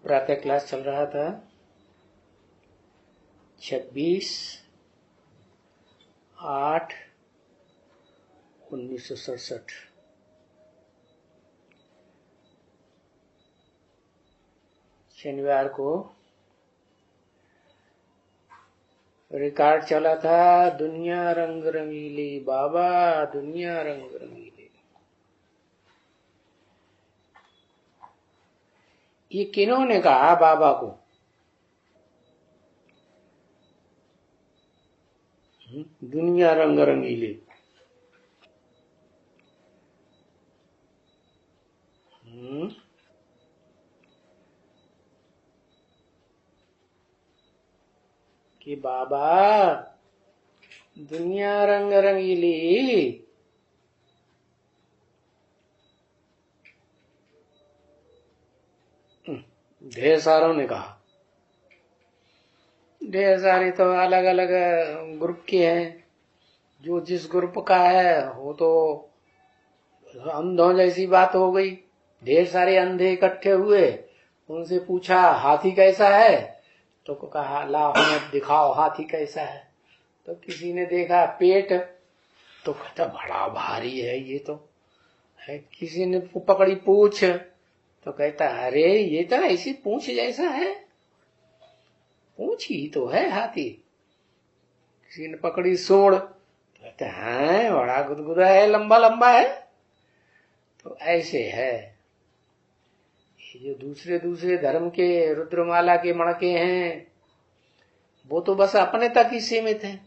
प्रातः क्लास चल रहा था 26/8/1967। शनिवार को रिकॉर्ड चला था, दुनिया रंग रंगीली बाबा, दुनिया रंग रंगीली। ये किन्होंने कहा बाबा को? दुनिया रंग रंगीली। कि बाबा दुनिया रंग रंगीली, ढेर सारों ने कहा। ढेर सारे तो अलग अलग ग्रुप के हैं, जो जिस ग्रुप का है वो तो अंधों जैसी बात हो गई। ढेर सारे अंधे इकट्ठे हुए, उनसे पूछा हाथी कैसा है, तो कहा लाओ हमें दिखाओ हाथी कैसा है। तो किसी ने देखा पेट, तो कहता बड़ा भारी है ये तो है। किसी ने पकड़ी पूछ, तो कहता अरे ये तो ऐसी पूंछ जैसा है, पूंछ ही तो है हाथी। किसी ने पकड़ी सूंड, तो कहता है बड़ा गुदगुदा है, लंबा लंबा है। तो ऐसे है ये जो दूसरे दूसरे धर्म के रुद्रमाला के मणके हैं, वो तो बस अपने तक ही सीमित है।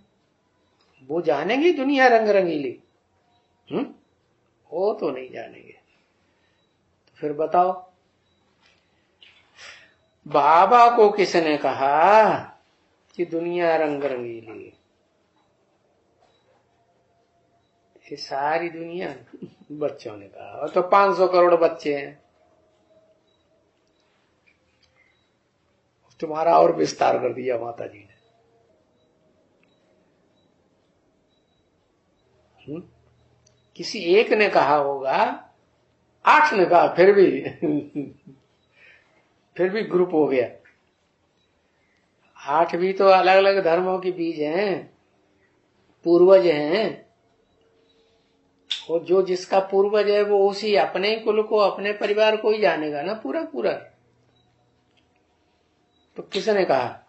वो जानेंगे दुनिया रंग रंगीली? वो तो नहीं जानेंगे। तो फिर बताओ बाबा को किसने कहा कि दुनिया रंग रंगीली? ये सारी दुनिया बच्चों ने कहा, और तो 500 करोड़ बच्चे हैं। तुम्हारा और विस्तार कर दिया माता जी ने। किसी एक ने कहा होगा, 8 ने कहा, फिर भी ग्रुप हो गया। 8 भी तो अलग अलग धर्मों के बीज हैं, पूर्वज हैं। वो जो जिसका पूर्वज है वो उसी अपने कुल को, अपने परिवार को ही जानेगा ना पूरा पूरा। तो किसने कहा?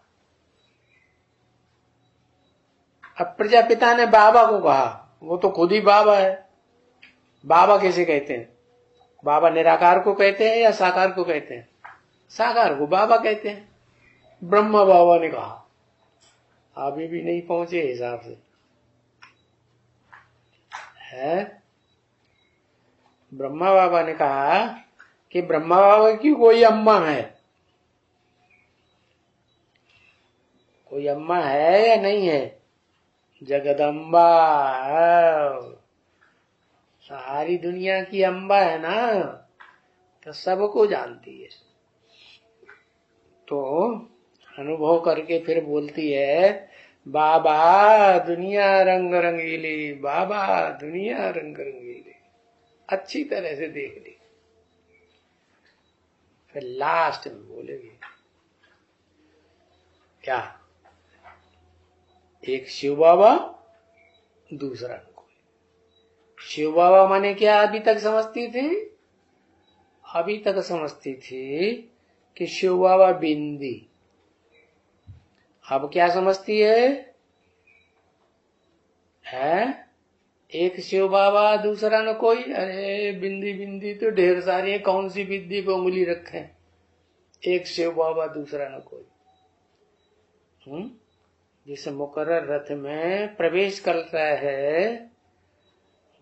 अब प्रजापिता ने बाबा को कहा, वो तो खुद ही बाबा है। बाबा कैसे कहते हैं? बाबा निराकार को कहते हैं या साकार को कहते हैं? साकार को बाबा कहते हैं। ब्रह्मा बाबा ने कहा, अभी भी नहीं पहुंचे हिसाब से है। ब्रह्मा बाबा ने कहा कि ब्रह्मा बाबा की कोई अम्मा है, कोई अम्मा है या नहीं है? जगदम्बा सारी दुनिया की अम्बा है ना, तो सबको जानती है। तो अनुभव करके फिर बोलती है बाबा दुनिया रंग रंगीली, बाबा दुनिया रंग रंगीली। अच्छी तरह से देख ली। फिर लास्ट में बोलेगी क्या? एक शिव बाबा, दूसरा कोई। शिव बाबा माने क्या अभी तक समझती थी? अभी तक समझती थी कि शिव बाबा बिंदी। अब क्या समझती है? एक शिव बाबा दूसरा न कोई। अरे बिंदी बिंदी तो ढेर सारी है, कौन सी बिंदी पे उंगली रखें? एक शिव बाबा दूसरा न कोई। जिस मुकर्रर रथ में प्रवेश करता है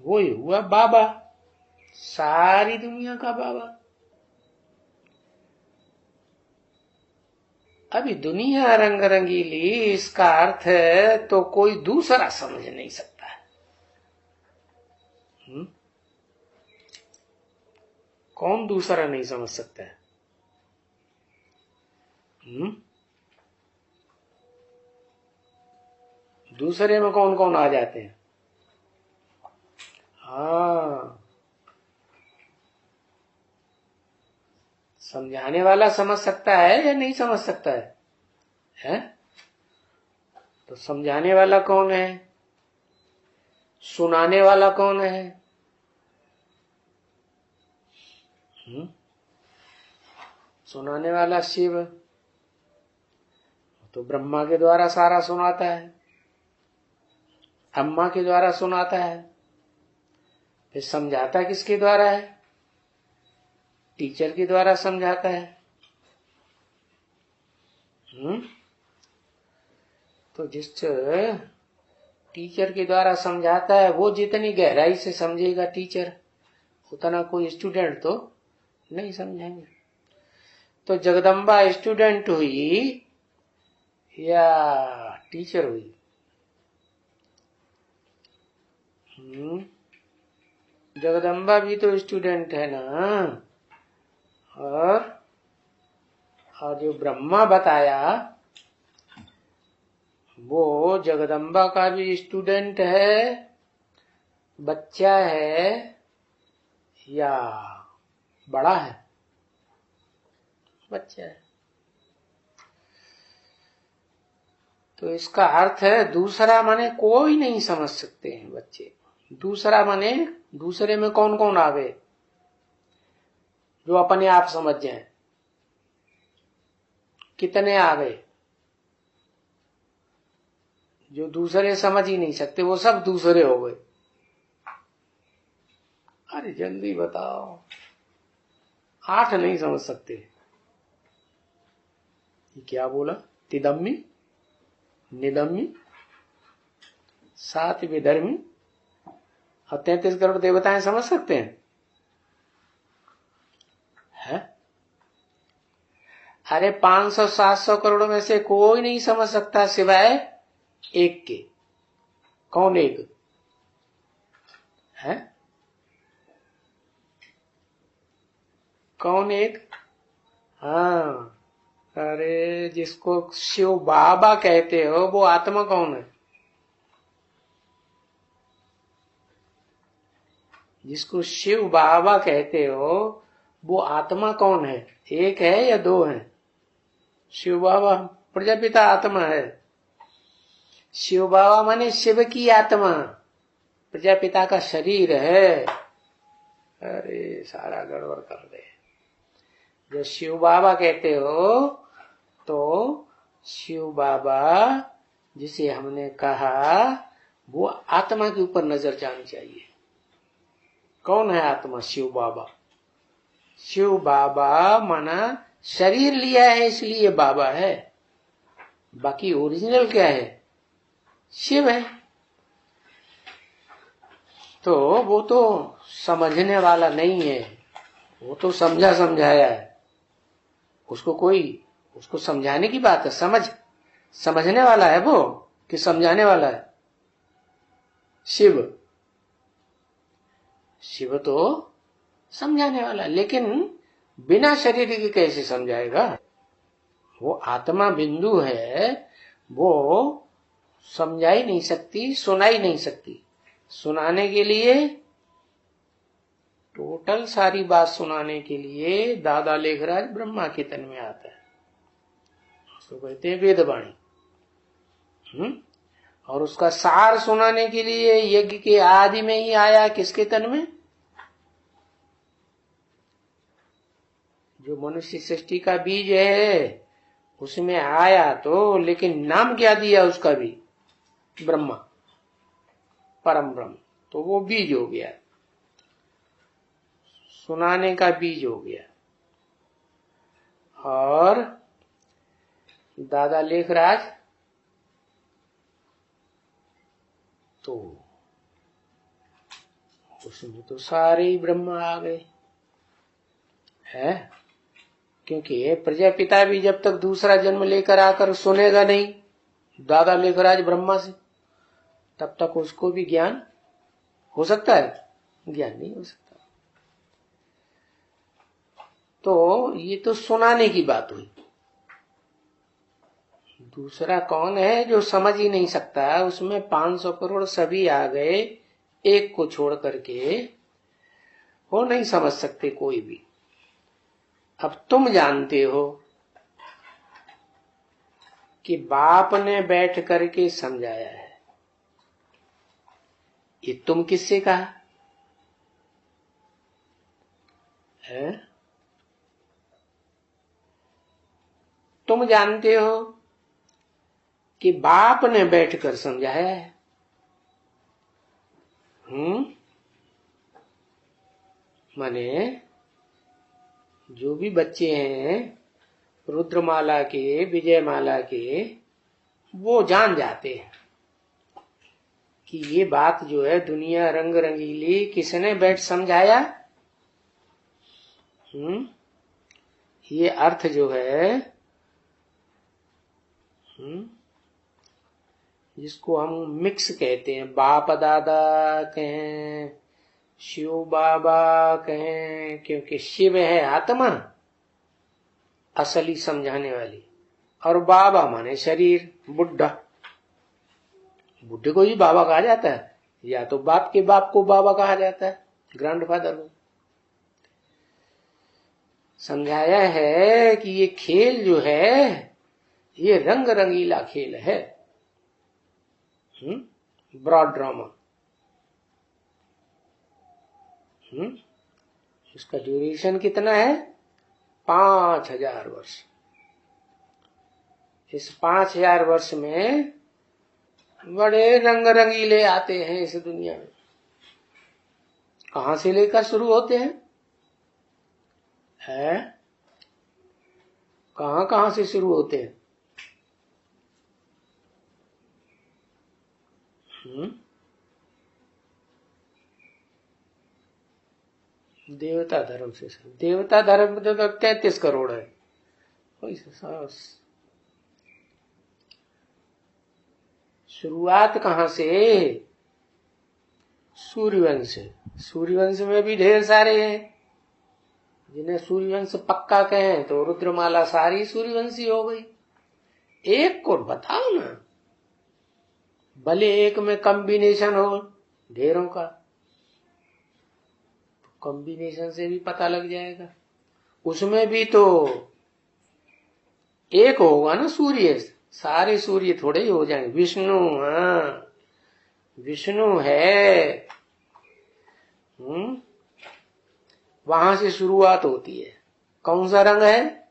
वो ही हुआ बाबा, सारी दुनिया का बाबा। अभी दुनिया रंग रंगीली इसका अर्थ है तो कोई दूसरा समझ नहीं सकता है। कौन दूसरा नहीं समझ सकता है? दूसरे में कौन कौन आ जाते हैं? हाँ, समझाने वाला समझ सकता है या नहीं समझ सकता है? हैं? तो समझाने वाला कौन है? सुनाने वाला कौन है? सुनाने वाला शिव। तो ब्रह्मा के द्वारा सारा सुनाता है, अम्मा के द्वारा सुनाता है। फिर समझाता किसके द्वारा है? टीचर के द्वारा समझाता है। तो जिस टीचर के द्वारा समझाता है वो जितनी गहराई से समझेगा टीचर, उतना कोई स्टूडेंट तो नहीं समझेंगे। तो जगदम्बा स्टूडेंट हुई या टीचर हुई? जगदम्बा भी तो स्टूडेंट है ना। और जो ब्रह्मा बताया वो जगदम्बा का भी स्टूडेंट है, बच्चा है या बड़ा है? बच्चा है। तो इसका अर्थ है दूसरा माने कोई नहीं समझ सकते हैं बच्चे। दूसरा माने दूसरे में कौन कौन आ गए जो अपने आप समझ जाए? कितने आ गए जो दूसरे समझ ही नहीं सकते? वो सब दूसरे हो गए। अरे जल्दी बताओ। 8 नहीं समझ सकते। ये क्या बोला? तिदम्मी, निदम्मी, 7 विधर्मी और 33 करोड़ देवताएं समझ सकते हैं? है? अरे 500-700 करोड़ में से कोई नहीं समझ सकता सिवाय एक के। कौन एक है? कौन एक? हाँ, अरे जिसको शिव बाबा कहते हो वो आत्मा कौन है? जिसको शिव बाबा कहते हो वो आत्मा कौन है? एक है या 2 है? शिव बाबा प्रजापिता आत्मा है। शिव बाबा माने शिव की आत्मा, प्रजापिता का शरीर है। अरे सारा गड़बड़ कर दे। जो शिव बाबा कहते हो तो शिव बाबा जिसे हमने कहा वो आत्मा के ऊपर नजर जानी चाहिए। कौन है आत्मा? शिव बाबा। शिव बाबा माना शरीर लिया है इसलिए बाबा है, बाकी ओरिजिनल क्या है? शिव है। तो वो तो समझने वाला नहीं है, वो तो समझा समझाया है। उसको समझाने की बात है। समझने वाला है वो कि समझाने वाला है? शिव तो समझाने वाला, लेकिन बिना शरीर के कैसे समझाएगा? वो आत्मा बिंदु है, वो समझा ही नहीं सकती, सुना ही नहीं सकती। सुनाने के लिए, टोटल सारी बात सुनाने के लिए दादा लेखराज ब्रह्मा के तन में आता है। उसको कहते हैं वेदवाणी। और उसका सार सुनाने के लिए यज्ञ के आदि में ही आया। किसके तन में? जो मनुष्य सृष्टि का बीज है उसमें आया तो, लेकिन नाम क्या दिया उसका भी? ब्रह्मा, परम ब्रह्म। तो वो बीज हो गया, सुनाने का बीज हो गया। और दादा लेखराज तो उसमें तो सारे ही ब्रह्म आ गए है। क्योंकि प्रजापिता भी जब तक दूसरा जन्म लेकर आकर सुनेगा नहीं दादा लेखराज ब्रह्मा से, तब तक उसको भी ज्ञान हो सकता है? ज्ञान नहीं हो सकता। तो ये तो सुनाने की बात हुई। दूसरा कौन है जो समझ ही नहीं सकता? उसमें 500 करोड़ सभी आ गए, एक को छोड़ करके वो नहीं समझ सकते कोई भी। अब तुम जानते हो कि बाप ने बैठ करके समझाया है। ये तुम किससे कहा है? तुम जानते हो कि बाप ने बैठकर समझाया है। माने जो भी बच्चे हैं रुद्रमाला के, विजयमाला के, वो जान जाते हैं कि ये बात जो है दुनिया रंग रंगीली किसने बैठ समझाया। ये अर्थ जो है जिसको हम मिक्स कहते हैं, बाप दादा कहें, शिव बाबा कहें, क्योंकि शिव है आत्मा असली समझाने वाली, और बाबा माने शरीर, बुढ़ा। बुढ़े को ही बाबा कहा जाता है, या तो बाप के बाप को बाबा कहा जाता है, ग्रैंडफादर को। समझाया है कि ये खेल जो है ये रंग रंगीला खेल है, ब्रॉड ड्रामा। इसका ड्यूरेशन कितना है? 5000 वर्ष। इस 5000 वर्ष में बड़े रंग रंगीले आते हैं इस दुनिया में। कहां से लेकर शुरू होते हैं? कहां से शुरू होते हैं? देवता धर्म से। देवता धर्म में तो 33 करोड़ है। शुरुआत कहां से? सूर्यवंश। सूर्यवंश में भी ढेर सारे हैं। जिन्हें सूर्यवंश पक्का कहें तो रुद्रमाला सारी सूर्यवंशी हो गई। एक को बताओ ना, भले एक में कॉम्बिनेशन हो ढेरों का, कॉम्बिनेशन से भी पता लग जाएगा। उसमें भी तो एक होगा ना सूर्य, सारे सूर्य थोड़े ही हो जाएंगे। विष्णु, हाँ विष्णु है। वहां से शुरुआत होती है। कौन सा रंग है?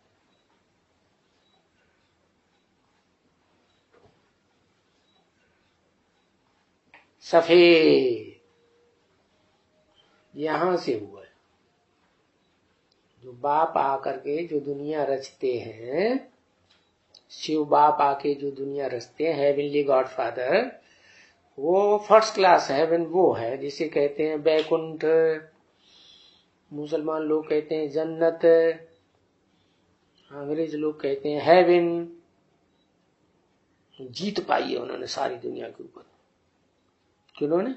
सफेद। यहां से हुआ है। जो बाप आकर के जो दुनिया रचते हैं, शिव बाप आके जो दुनिया रचते हैं, हेवनली गॉड फादर, वो फर्स्ट क्लास हेवन वो है जिसे कहते हैं बैकुंठ, मुसलमान लोग कहते हैं जन्नत, अंग्रेज लोग कहते हैं हेवन। जीत पाई है उन्होंने सारी दुनिया के ऊपर। किन्होंने?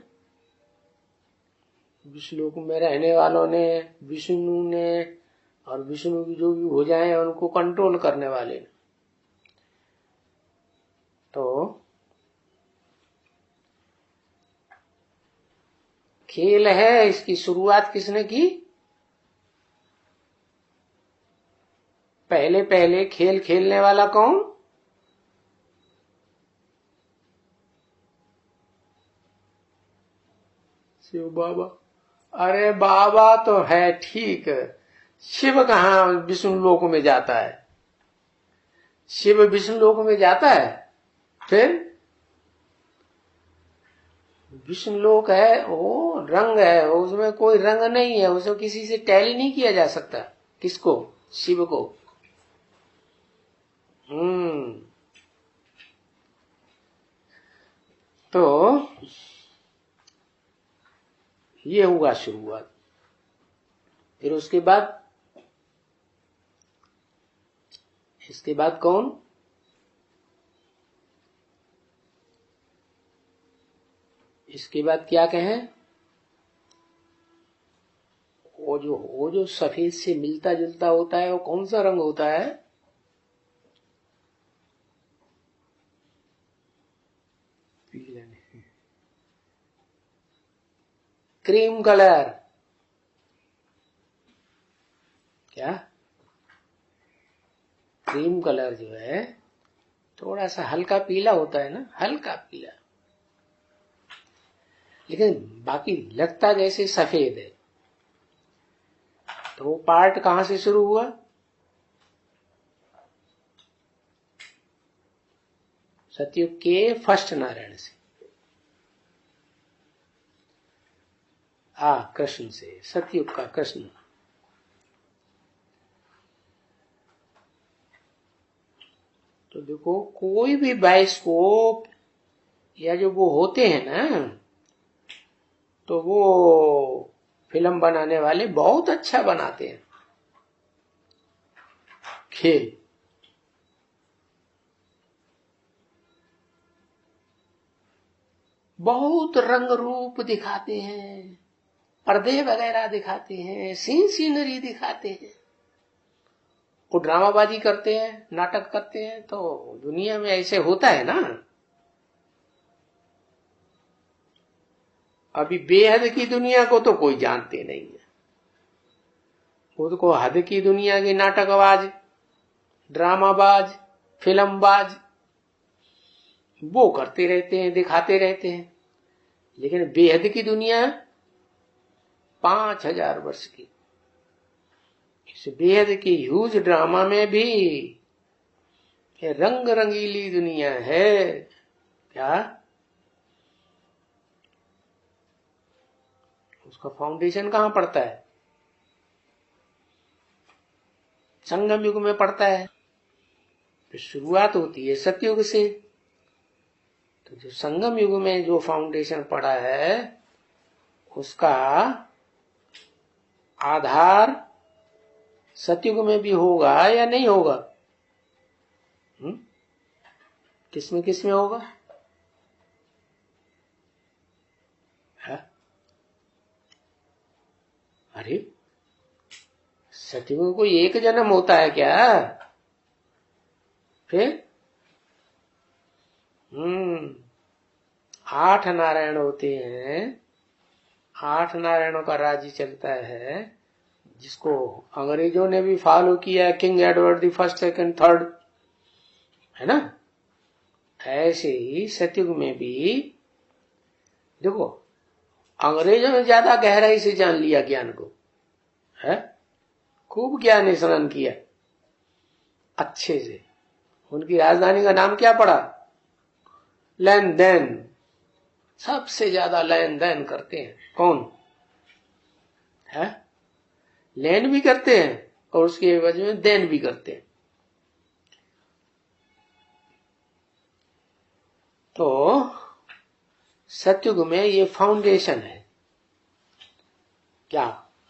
विष्णुलोक में रहने वालों ने, विष्णु ने, और विष्णु की जो भी हो जाए उनको कंट्रोल करने वाले ने। तो खेल है, इसकी शुरुआत किसने की? पहले पहले खेल खेलने वाला कौन? शिव बाबा। अरे बाबा तो है ठीक, शिव कहाँ विष्णु लोक में जाता है? शिव विष्णु लोक में जाता है? फिर विष्णु लोक है, वो रंग है, उसमें कोई रंग नहीं है, उसको किसी से टैली नहीं किया जा सकता। किसको? शिव को। तो ये हुआ शुरुआत। फिर उसके बाद कौन? इसके बाद क्या कहें? वो जो सफेद से मिलता जुलता होता है, वो कौन सा रंग होता है? पीला नहीं, क्रीम कलर। क्या? क्रीम कलर जो है थोड़ा सा हल्का पीला होता है ना, हल्का पीला, लेकिन बाकी लगता जैसे सफेद है। तो वो पार्ट कहां से शुरू हुआ? सतयुग के फर्स्ट नारायण से, कृष्ण से, सतयुग का कृष्ण। तो देखो कोई भी बाइस्कोप या जो वो होते हैं ना, तो वो फिल्म बनाने वाले बहुत अच्छा बनाते हैं खेल। बहुत रंग रूप दिखाते हैं, पर्दे वगैरह दिखाते हैं, सीनरी दिखाते हैं, वो ड्रामाबाजी करते हैं, नाटक करते हैं। तो दुनिया में ऐसे होता है ना। अभी बेहद की दुनिया को तो कोई जानते नहीं है, उसको हद की दुनिया की नाटकबाज, ड्रामाबाज, फिल्मबाज वो करते रहते हैं, दिखाते रहते हैं। लेकिन बेहद की दुनिया 5000 वर्ष की, इस बेहद की ह्यूज ड्रामा में भी रंग रंगीली दुनिया है। क्या उसका फाउंडेशन कहां पड़ता है? संगम युग में पड़ता है। तो शुरुआत होती है सतयुग से। तो जो संगम युग में जो फाउंडेशन पड़ा है उसका आधार सतयुग में भी होगा या नहीं होगा? किसमें होगा? है? अरे सतयुग को एक जन्म होता है क्या? फिर 8 नारायण होते हैं, 8 नारायणों का राज्य चलता है, जिसको अंग्रेजों ने भी फॉलो किया, king Edward the first, second, third, है ना। ऐसे ही सतयुग में भी देखो अंग्रेजों ने ज्यादा गहराई से जान लिया ज्ञान को, है, खूब ज्ञान स्नान किया अच्छे से। उनकी राजधानी का नाम क्या पड़ा? लेन देन। सबसे ज्यादा लेन देन करते हैं कौन है? लेन भी करते हैं और उसके एवज में देन भी करते हैं। तो सतयुग में ये फाउंडेशन है क्या?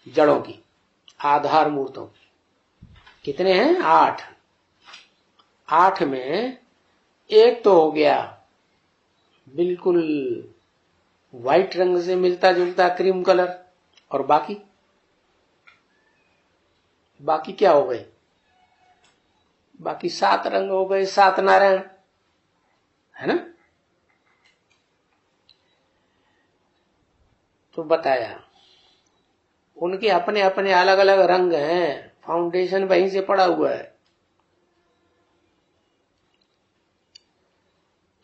जड़ों की, आधार मूर्तों की। कितने हैं? 8। 8 में एक तो हो गया बिल्कुल व्हाइट रंग से मिलता जुलता क्रीम कलर, और बाकी क्या हो गए? बाकी 7 रंग हो गए, 7 नारायण, है ना। तो बताया उनके अपने अपने अलग अलग रंग हैं, फाउंडेशन वहीं से पड़ा हुआ है।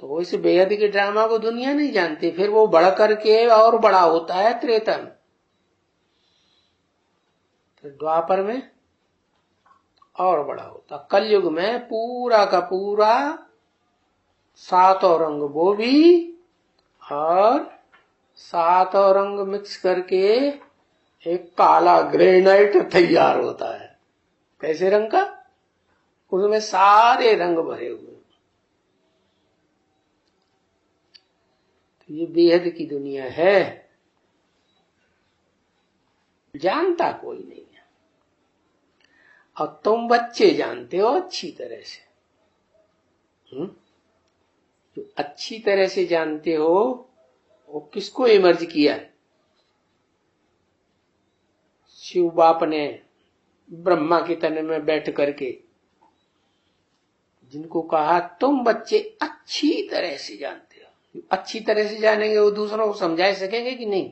तो इस बेहद के ड्रामा को दुनिया नहीं जानती, फिर वो बढ़ करके और बड़ा होता है त्रेता में। तो द्वापर में और बड़ा होता, कलयुग में पूरा का पूरा 7 रंग वो भी, और 7 रंग मिक्स करके एक काला ग्रेनाइट तैयार होता है। कैसे रंग का? उसमें सारे रंग भरे हुए। तो ये बेहद की दुनिया है, जानता कोई नहीं है, और तुम बच्चे जानते हो अच्छी तरह से। जो अच्छी तरह से जानते हो वो किसको इमर्ज किया? शिव बाप ने ब्रह्मा के तन में बैठ करके जिनको कहा तुम बच्चे अच्छी तरह से जानते हो। अच्छी तरह से जानेंगे वो दूसरों को समझा सकेंगे कि नहीं?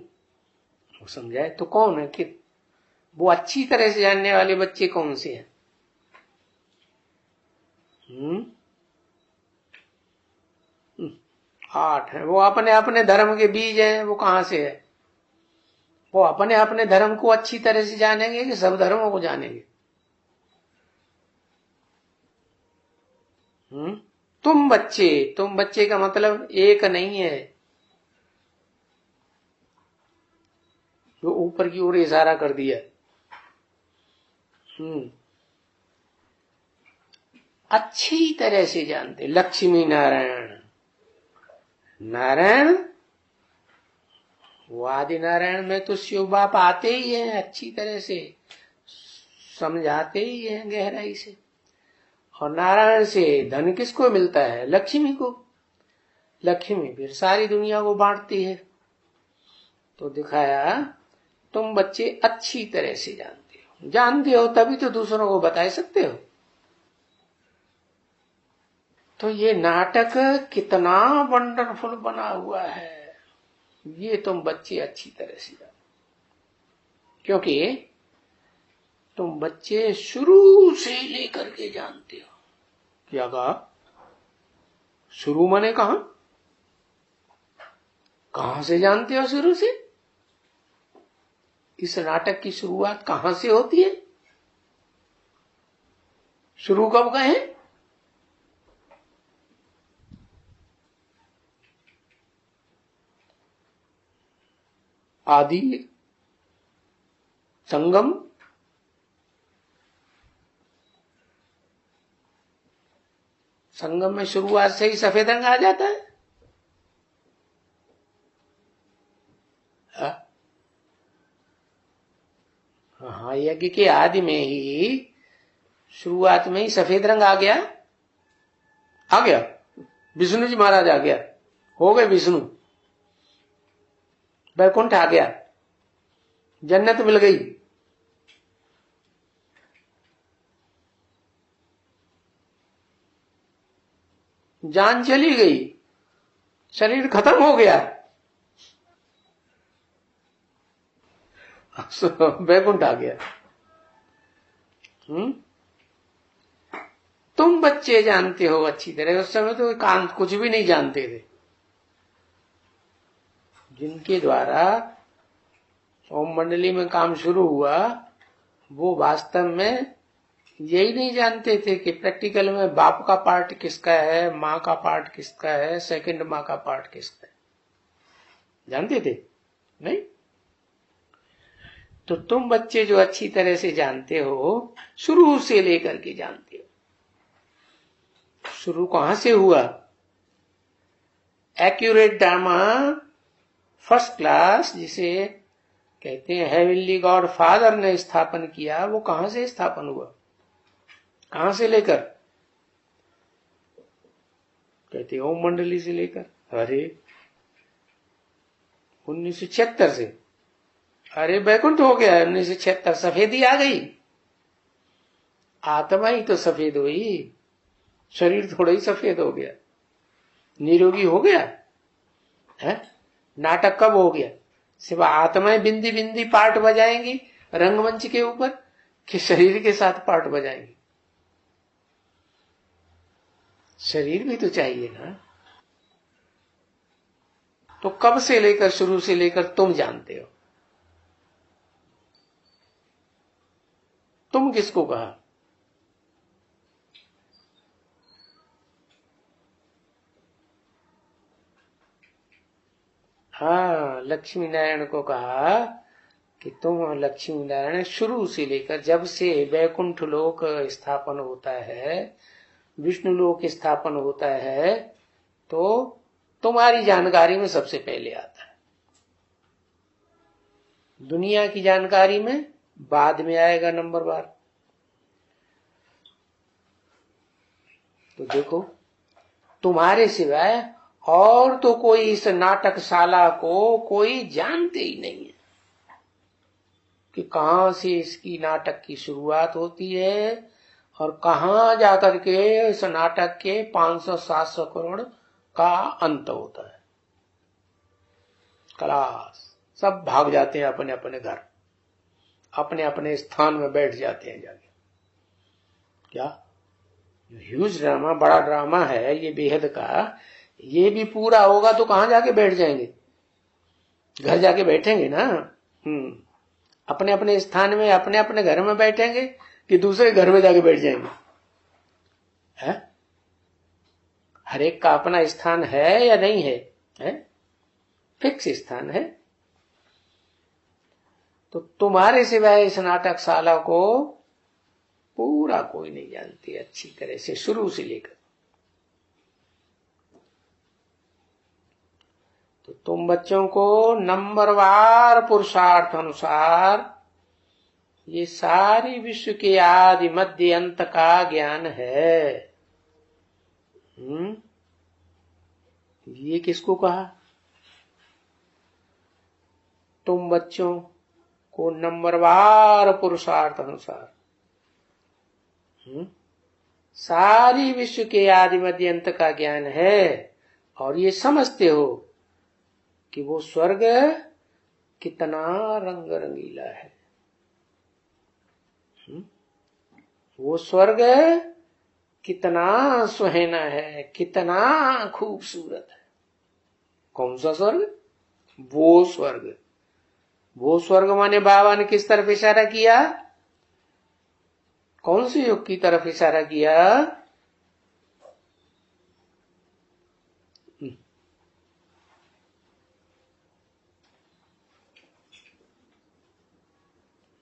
वो समझाए तो कौन है? कि वो अच्छी तरह से जानने वाले बच्चे कौन से हैं? हम्म, 8 है। वो अपने अपने धर्म के बीज हैं, वो कहां से है? वो अपने अपने धर्म को अच्छी तरह से जानेंगे कि सब धर्मों को जानेंगे? तुम बच्चे का मतलब एक नहीं है, जो ऊपर की ओर इशारा कर दिया। अच्छी तरह से जानते। लक्ष्मी नारायण, नारायण वो आदि नारायण में तो शिव बाप आते ही हैं, अच्छी तरह से समझाते ही हैं गहराई से। और नारायण से धन किसको मिलता है? लक्ष्मी को। लक्ष्मी फिर सारी दुनिया को बांटती है। तो दिखाया तुम बच्चे अच्छी तरह से जानते हो तभी तो दूसरों को बता सकते हो। तो ये नाटक कितना वंडरफुल बना हुआ है, ये तुम बच्चे अच्छी तरह से जानो। क्योंकि तुम बच्चे शुरू से लेकर के जानते हो। क्या कहा? शुरू माने कहां से जानते हो? शुरू से। इस नाटक की शुरुआत कहां से होती है? शुरू कब कहें? आदि संगम, संगम में शुरुआत से ही सफेद रंग आ जाता है। हाँ, यज्ञ के आदि में ही शुरुआत में ही सफेद रंग आ गया। विष्णु जी महाराज आ गया, हो गए विष्णु, बैकुंठ आ गया, जन्नत मिल गई। जान चली गई, शरीर खत्म हो गया, बैकुंठ आ गया। तुम बच्चे जानते हो अच्छी तरह, उस समय तो कांत कुछ भी नहीं जानते थे। जिनके द्वारा ओम मंडली में काम शुरू हुआ वो वास्तव में यही नहीं जानते थे कि प्रैक्टिकल में बाप का पार्ट किसका है, माँ का पार्ट किसका है, सेकंड माँ का पार्ट किसका है। जानते थे? नहीं। तो तुम बच्चे जो अच्छी तरह से जानते हो, शुरू से लेकर के जानते हो। शुरू कहां से हुआ? एक्यूरेट ड्रामा फर्स्ट क्लास जिसे कहते हैं हेवनली गॉड फादर ने स्थापन किया, वो कहां से स्थापन हुआ? कहां से लेकर? कहते ओम मंडली से लेकर। अरे 1976 से। अरे बैकुंठ हो गया 1976, सफेदी आ गई। आत्मा ही तो सफेद हुई, शरीर थोड़ा ही सफेद हो गया, निरोगी हो गया है। नाटक कब हो गया? सिर्फ आत्माएं बिंदी बिंदी पार्ट बजाएंगी रंगमंच के ऊपर, कि शरीर के साथ पार्ट बजाएंगी? शरीर भी तो चाहिए ना। तो कब से लेकर, शुरू से लेकर तुम जानते हो। तुम किसको कहा? हाँ, लक्ष्मी नारायण को कहा कि तुम लक्ष्मी नारायण शुरू से लेकर, जब से वैकुंठ लोक स्थापन होता है, विष्णु लोक स्थापन होता है, तो तुम्हारी जानकारी में सबसे पहले आता है। दुनिया की जानकारी में बाद में आएगा नंबर बार। तो देखो, तुम्हारे सिवाय और तो कोई इस नाटकशाला को कोई जानते ही नहीं है कि कहां से इसकी नाटक की शुरुआत होती है और कहां जाकर के इस नाटक के 500-700 करोड़ का अंत होता है। क्लास सब भाग जाते हैं अपने अपने घर, अपने अपने स्थान में बैठ जाते हैं जाके। क्या ह्यूज ड्रामा, बड़ा ड्रामा है ये बेहद का, ये भी पूरा होगा तो कहां जाके बैठ जाएंगे? घर जाके बैठेंगे ना। अपने अपने स्थान में, अपने अपने घर में बैठेंगे कि दूसरे घर में जाके बैठ जाएंगे? है? हर एक का अपना स्थान है या नहीं है? फिक्स स्थान है। तो तुम्हारे सिवाय इस नाटकशाला को पूरा कोई नहीं जानती अच्छी तरह से, शुरू से लेकर। तो तुम बच्चों को नंबरवार पुरुषार्थ अनुसार ये सारी विश्व के आदि मध्य अंत का ज्ञान है। ये किसको कहा? तुम बच्चों को नंबरवार पुरुषार्थ अनुसार सारी विश्व के आदि मध्य अंत का ज्ञान है, और ये समझते हो कि वो स्वर्ग कितना रंग रंगीला है। वो स्वर्ग कितना सुहाना है, कितना खूबसूरत है। कौन सा स्वर्ग? वो स्वर्ग। वो स्वर्ग माने बाबा ने किस तरफ इशारा किया? कौन से युग की तरफ इशारा किया?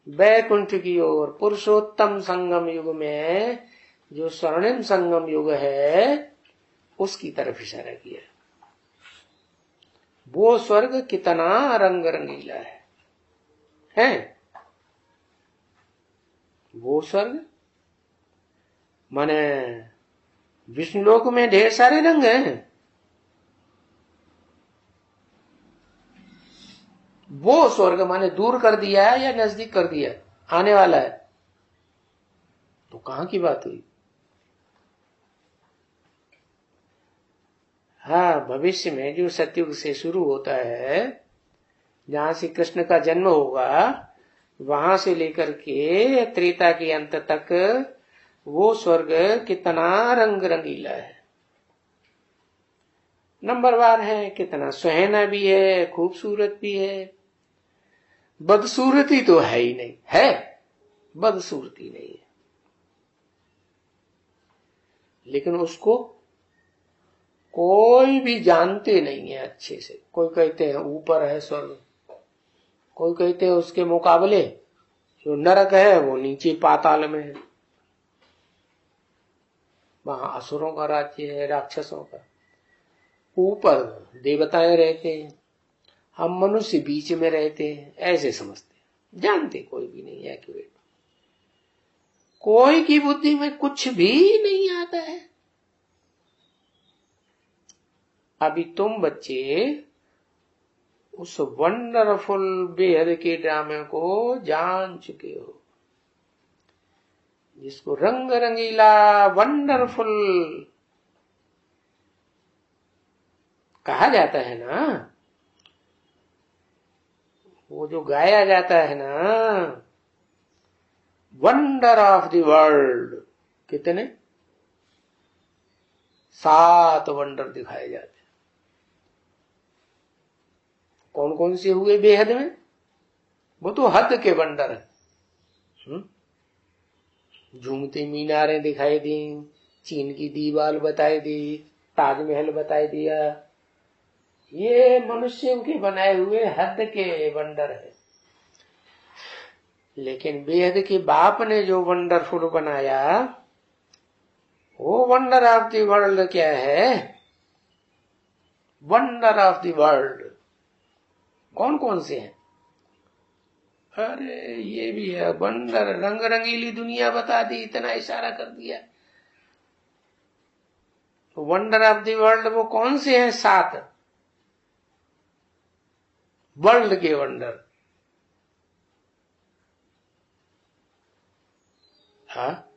वैकुंठ की ओर, पुरुषोत्तम संगम युग में जो स्वर्णिम संगम युग है उसकी तरफ इशारा किया। वो स्वर्ग कितना रंग रंगीला है? वो स्वर्ग माने विष्णुलोक में ढेर सारे रंग हैं। वो स्वर्ग माने दूर कर दिया है या नजदीक कर दिया? आने वाला है। तो कहां की बात हुई? हाँ, भविष्य में जो सतयुग से शुरू होता है, जहां से कृष्ण का जन्म होगा, वहां से लेकर के त्रेता के अंत तक वो स्वर्ग कितना रंग रंगीला है, नंबरवार है, कितना सुहाना भी है, खूबसूरत भी है। बदसूरती तो है ही नहीं, है बदसूरती नहीं है, लेकिन उसको कोई भी जानते नहीं है अच्छे से। कोई कहते हैं ऊपर है स्वर्ग, कोई कहते हैं उसके मुकाबले जो नरक है वो नीचे पाताल में है, वहां असुरों का राज्य है, राक्षसों का। ऊपर देवताएं रहते हैं, हम मनुष्य बीच में रहते हैं, ऐसे समझते हैं, जानते कोई भी नहीं एक्यूरेट। कोई की बुद्धि में कुछ भी नहीं आता है। अभी तुम बच्चे उस वंडरफुल बेहद के ड्रामे को जान चुके हो, जिसको रंग रंगीला वंडरफुल कहा जाता है ना, वो जो गाया जाता है ना, वंडर ऑफ द वर्ल्ड। कितने? 7 वंडर दिखाए जाते हैं। कौन कौन से हुए बेहद में? वो तो हद के वंडर है। झूमती मीनारें दिखाई दी, चीन की दीवार बताई दी, ताजमहल बताई दिया। ये मनुष्यों के बनाए हुए हद के वंडर है। लेकिन बेहद के बाप ने जो वंडरफुल बनाया, वो वंडर ऑफ द वर्ल्ड क्या है? वंडर ऑफ द वर्ल्ड कौन कौन से हैं? अरे ये भी है वंडर, रंग रंगीली दुनिया बता दी, इतना इशारा कर दिया। तो वंडर ऑफ द वर्ल्ड वो कौन से हैं? 7 वर्ल्ड के वंडर। हाँ,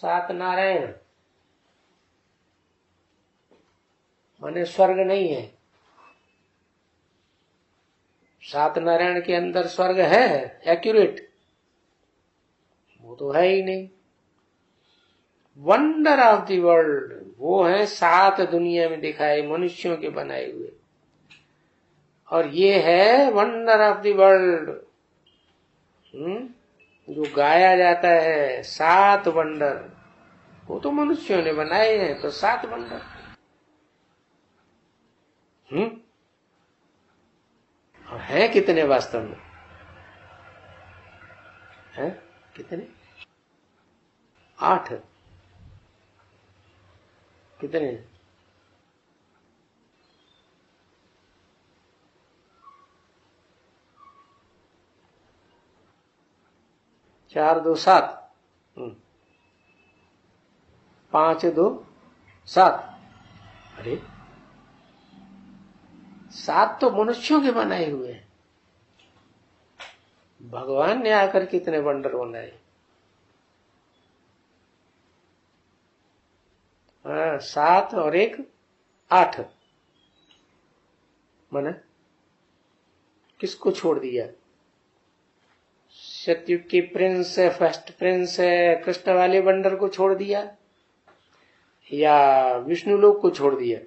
7 नारायण माने स्वर्ग नहीं है, सात नारायण के अंदर स्वर्ग है एक्यूरेट? वो तो है ही नहीं। वंडर ऑफ द वर्ल्ड वो है सात दुनिया में दिखाए मनुष्यों के बनाए हुए, और ये है वंडर ऑफ द वर्ल्ड जो गाया जाता है। सात वंडर वो तो मनुष्यों ने बनाए हैं, तो सात वंडर। और हैं कितने वास्तव में? हैं कितने? 8। कितने? 4 2 7, 5 2 7। अरे 7 तो मनुष्यों के बनाए हुए हैं। भगवान ने आकर कितने वंडर बनाए? 7 और 1 8। माना किसको छोड़ दिया? सतयुग के प्रिंस है, फर्स्ट प्रिंस है, कृष्ण वाले वंडर को छोड़ दिया, या विष्णु लोक को छोड़ दिया?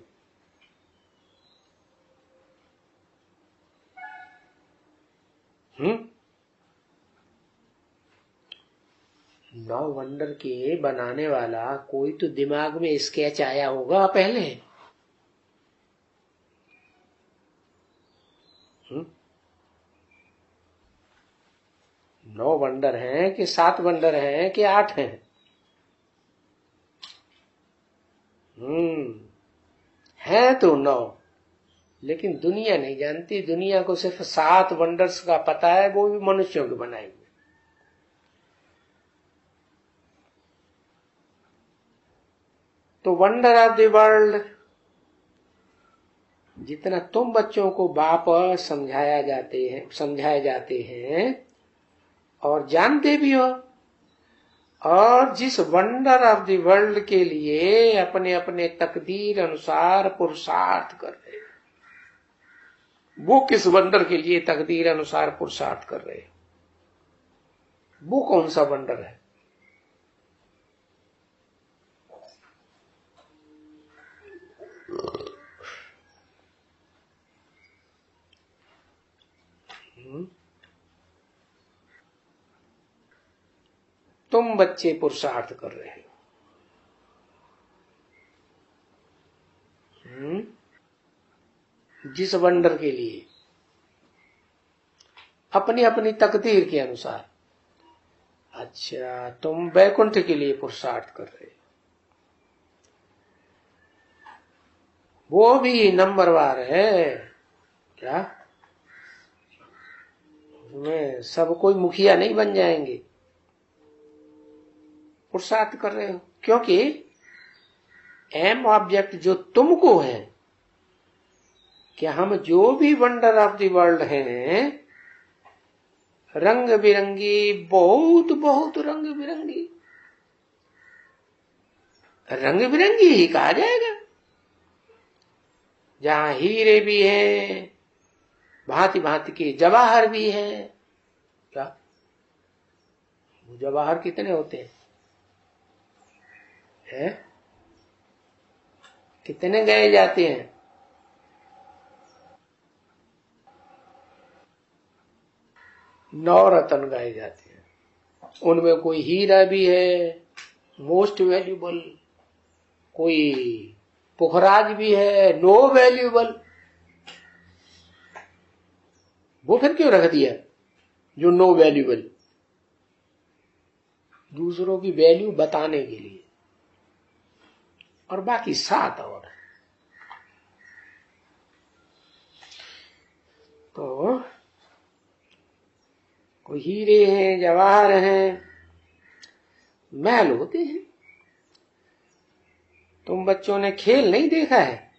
नौ वंडर के बनाने वाला कोई तो दिमाग में स्केच आया होगा पहले। नौ वंडर हैं कि 7 वंडर हैं कि 8 हैं? है तो 9, लेकिन दुनिया नहीं जानती। दुनिया को सिर्फ 7 वंडर्स का पता है, वो भी मनुष्यों के बनाए हुए। तो वंडर ऑफ द वर्ल्ड जितना तुम बच्चों को बाप समझाए जाते हैं और जानते भी हो, और जिस वंडर ऑफ द वर्ल्ड के लिए अपने अपने तकदीर अनुसार पुरुषार्थ कर रहे हैं, वो किस वंडर के लिए तकदीर अनुसार पुरुषार्थ कर रहे हैं? वो कौन सा वंडर है? तुम बच्चे पुरुषार्थ कर रहे हो। जिस वंडर के लिए अपनी अपनी तकदीर के अनुसार। अच्छा, तुम वैकुंठ के लिए पुरुषार्थ कर रहे हो, वो भी नंबरवार है क्या? उसमें सब कोई मुखिया नहीं बन जाएंगे। पुरुषार्थ कर रहे हो क्योंकि एम ऑब्जेक्ट जो तुमको है कि हम जो भी वंडर ऑफ द वर्ल्ड हैं, रंग बिरंगी, बहुत बहुत रंग बिरंगी, रंग बिरंगी ही कहा जाएगा। जहां हीरे भी हैं, भांति भांति के जवाहर भी हैं। क्या वो जवाहर कितने होते हैं? है? कितने गए जाते हैं? 9 रत्न गाए जाते हैं। उनमें कोई हीरा भी है मोस्ट वैल्यूबल, कोई पुखराज भी है नो वैल्यूबल। वो फिर क्यों रख दिया जो नो वैल्यूबल? दूसरों की वैल्यू बताने के लिए। और बाकी 7 और है। तो कोई हीरे हैं, जवाहर हैं, महल होते हैं। तुम बच्चों ने खेल नहीं देखा है?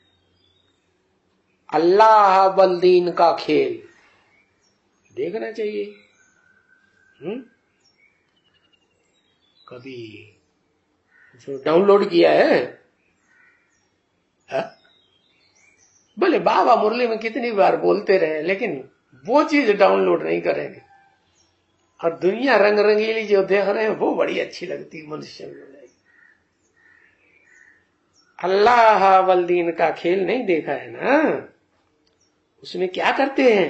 अल्लाह बल्दीन का खेल देखना चाहिए। कभी जो डाउनलोड किया है? भले बाबा मुरली में कितनी बार बोलते रहे, लेकिन वो चीज डाउनलोड नहीं करेंगे। और दुनिया रंग रंगीली जो देख रहे हैं वो बड़ी अच्छी लगती मनुष्य में। अल्लाह अव्वल दीन का खेल नहीं देखा है ना? उसमें क्या करते हैं?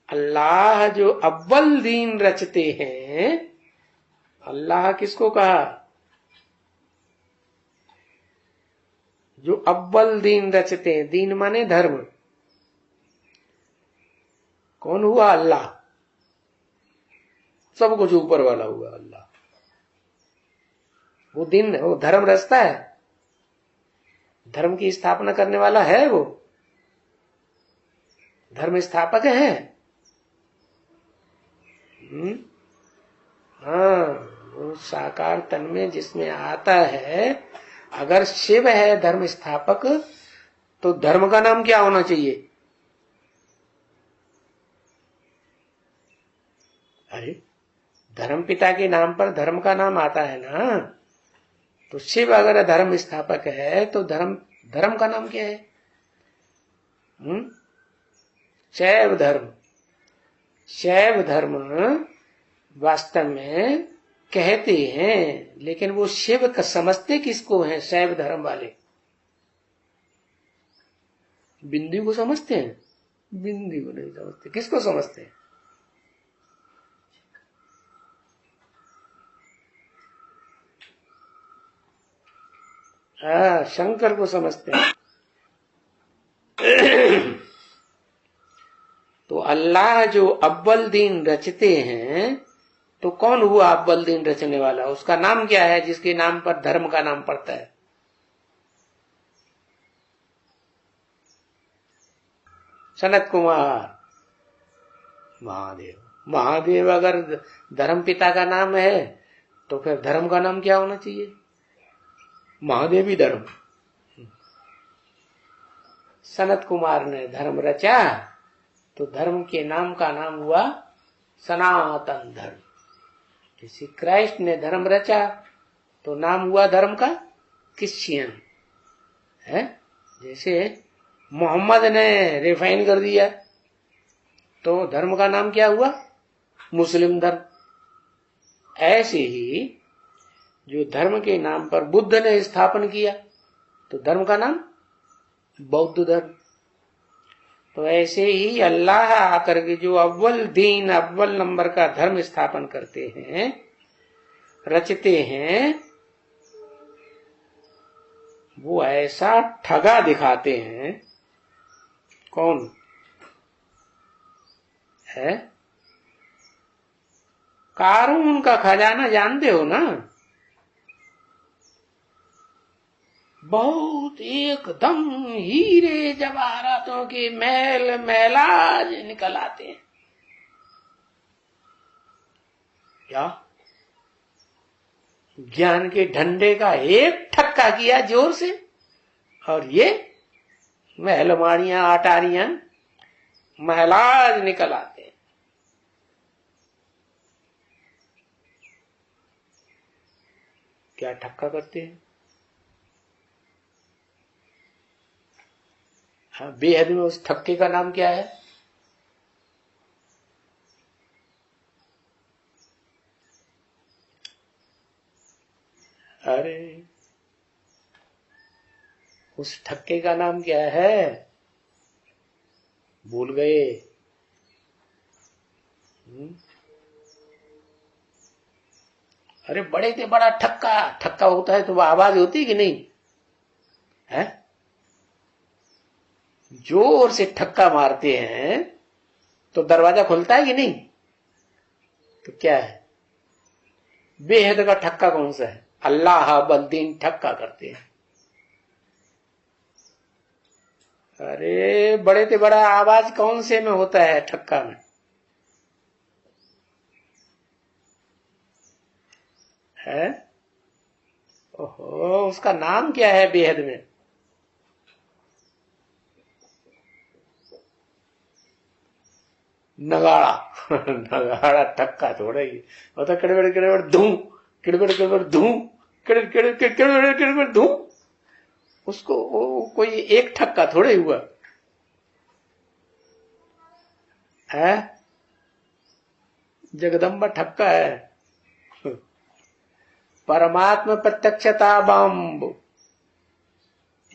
अल्लाह जो अव्वल दीन रचते हैं, अल्लाह किसको कहा? जो अव्वल दीन रचते हैं, दीन माने धर्म। कौन हुआ? अल्लाह। सब कुछ ऊपर वाला हुआ अल्लाह। वो दिन, वो धर्म रचता है, धर्म की स्थापना करने वाला है, वो धर्म स्थापक है। हाँ, वो साकार तन में जिसमें आता है, अगर शिव है धर्म स्थापक, तो धर्म का नाम क्या होना चाहिए? अरे धर्म पिता के नाम पर धर्म का नाम आता है ना, तो शिव अगर धर्म स्थापक है तो धर्म का नाम क्या है? शैव धर्म। शैव धर्म वास्तव में कहते हैं, लेकिन वो शिव का समझते किसको हैं? शैव धर्म वाले बिंदु को समझते हैं? बिंदु को नहीं समझते। किसको समझते हैं? हाँ, शंकर को समझते हैं। तो अल्लाह जो अव्वल दीन रचते हैं, तो कौन हुआ अव्वल दीन रचने वाला? उसका नाम क्या है जिसके नाम पर धर्म का नाम पड़ता है? सनत कुमार महादेव। महादेव अगर धर्म पिता का नाम है तो फिर धर्म का नाम क्या होना चाहिए? महादेव ही धर्म। सनत कुमार ने धर्म रचा तो धर्म के नाम का नाम हुआ सनातन धर्म। जैसे क्राइस्ट ने धर्म रचा तो नाम हुआ धर्म का क्रिश्चियन है। जैसे मोहम्मद ने रिफाइन कर दिया तो धर्म का नाम क्या हुआ? मुस्लिम धर्म। ऐसे ही जो धर्म के नाम पर बुद्ध ने स्थापन किया तो धर्म का नाम बौद्ध धर्म। तो ऐसे ही अल्लाह आकर के जो अव्वल दीन, अव्वल नंबर का धर्म स्थापन करते हैं, रचते हैं, वो ऐसा ठगा दिखाते हैं। कौन है? कारून का खजाना जानते हो ना? बहुत एकदम हीरे जवाहरातों के महल महलाज निकल आते हैं। क्या? ज्ञान के डंडे का एक ठक्का किया जोर से और ये महल माड़ियां अटारियां महलाज निकल आते हैं। क्या ठक्का करते हैं? हाँ, बेहद में उस ठक्के का नाम क्या है? अरे उस ठक्के का नाम क्या है? भूल गए? अरे बड़े से बड़ा ठक्का, ठक्का होता है तो वो आवाज होती है कि नहीं है? जोर से ठक्का मारते हैं तो दरवाजा खुलता है कि नहीं? तो क्या है? बेहद का ठक्का कौन सा है? अल्लाह बल्दीन ठक्का करते हैं। अरे बड़े से बड़ा आवाज कौन से में होता है? ठक्का में है। ओहो, उसका नाम क्या है बेहद में? नगाड़ा। नगाड़ा ठक्का थोड़ा ही होता। किड़बड़ किड़बड़ धूम, किड़बड़ किड़बड़ धूम, किड़बड़ किड़बड़ किड़बड़ किड़बड़ धूम। उसको कोई एक ठक्का थोड़े हुआ। है, जगदम्बा ठक्का है। परमात्मा प्रत्यक्षता बम्ब,